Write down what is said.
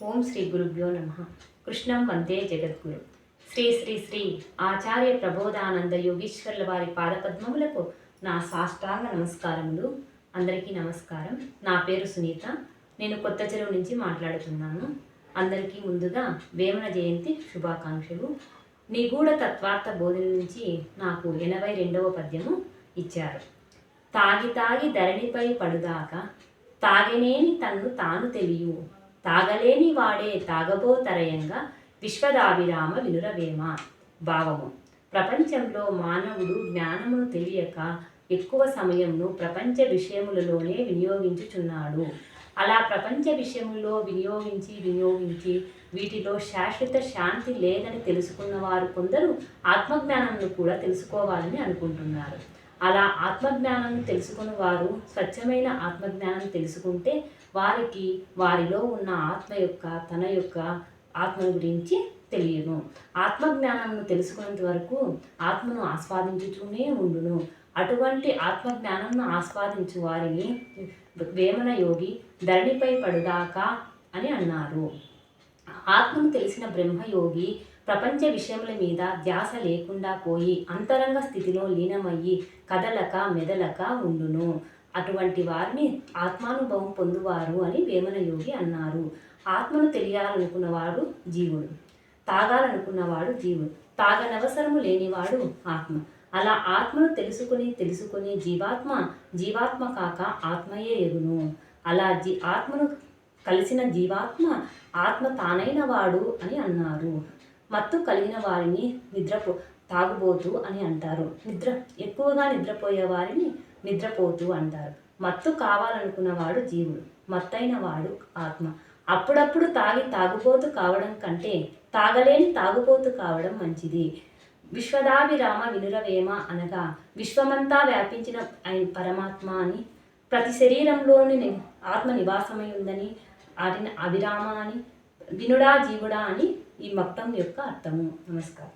ఓం శ్రీ గురుభ్యో నమః. కృష్ణం వందే జగద్గురు. శ్రీ శ్రీ శ్రీ ఆచార్య ప్రబోధానంద యోగీశ్వర్ల వారి పాదపద్మములకు నా సాష్టాంగ నమస్కారములు. అందరికీ నమస్కారం. నా పేరు సునీత. నేను కొత్త చెరువు నుంచి మాట్లాడుతున్నాను. అందరికీ ముందుగా వేమన జయంతి శుభాకాంక్షలు. నిగూఢ తత్వార్థ బోధన నుంచి నాకు 82వ పద్యము ఇచ్చారు. తాగి తాగి ధరణిపై పడుదాకా తాగనేని తన్ను తాను తెలియు, తాగలేని వాడే తాగబోతరయంగా విశ్వదాభిరామ వినురవేమ. భావము: ప్రపంచంలో మానవుడు జ్ఞానమును తెలియక ఎక్కువ సమయంను ప్రపంచ విషయములలోనే వినియోగించుచున్నాడు. అలా ప్రపంచ విషయముల్లో వినియోగించి వీటిలో శాశ్వత శాంతి లేదని తెలుసుకున్నవారు కొందరు ఆత్మజ్ఞానంను కూడా తెలుసుకోవాలని అనుకుంటున్నారు. అలా ఆత్మజ్ఞానం తెలుసుకున్న వారు స్వచ్ఛమైన ఆత్మజ్ఞానం తెలుసుకుంటే వారికి వారిలో ఉన్న తన యొక్క ఆత్మను గురించి తెలియను. ఆత్మజ్ఞానంను తెలుసుకున్నంత వరకు ఆత్మను ఆస్వాదించుతూనే ఉండును. అటువంటి ఆత్మజ్ఞానంను ఆస్వాదించు వారిని వేమన యోగి ధరణిపై పడుదాకా అని అన్నారు. ఆత్మను తెలిసిన బ్రహ్మయోగి ప్రపంచ విషయముల మీద ధ్యాస లేకుండా పోయి అంతరంగ స్థితిలో లీనమయ్యి కదలక మెదలక ఉండును. అటువంటి వారిని ఆత్మానుభవం పొందువారు అని వేమన యోగి అన్నారు. ఆత్మను తెలియాలనుకున్నవాడు జీవుడు, తాగాలనుకున్నవాడు జీవుడు, తాగనవసరము లేనివాడు ఆత్మ. అలా ఆత్మను తెలుసుకుని జీవాత్మ కాక ఆత్మయే ఎగును. అలా ఆత్మను కలిసిన జీవాత్మ ఆత్మ తానైన వాడు అని అన్నారు. మత్తు కలిగిన వారిని తాగుబోతు అని అంటారు. ఎక్కువగా నిద్రపోయే వారిని నిద్రపోతూ అంటారు. మత్తు కావాలనుకున్నవాడు జీవుడు, మత్తైన వాడు ఆత్మ. అప్పుడప్పుడు తాగుబోతు కావడం కంటే తాగలేని తాగుబోతు కావడం మంచిది. విశ్వదాభిరామ వినురవేమ అనగా విశ్వమంతా వ్యాపించిన పరమాత్మ అని, ప్రతి శరీరంలోని ఆత్మ నివాసమై ఉందని, వాటిని అభిరామ అని, వినుడా జీవుడా అని ఈ మొత్తం యొక్క అర్థము. నమస్కారం.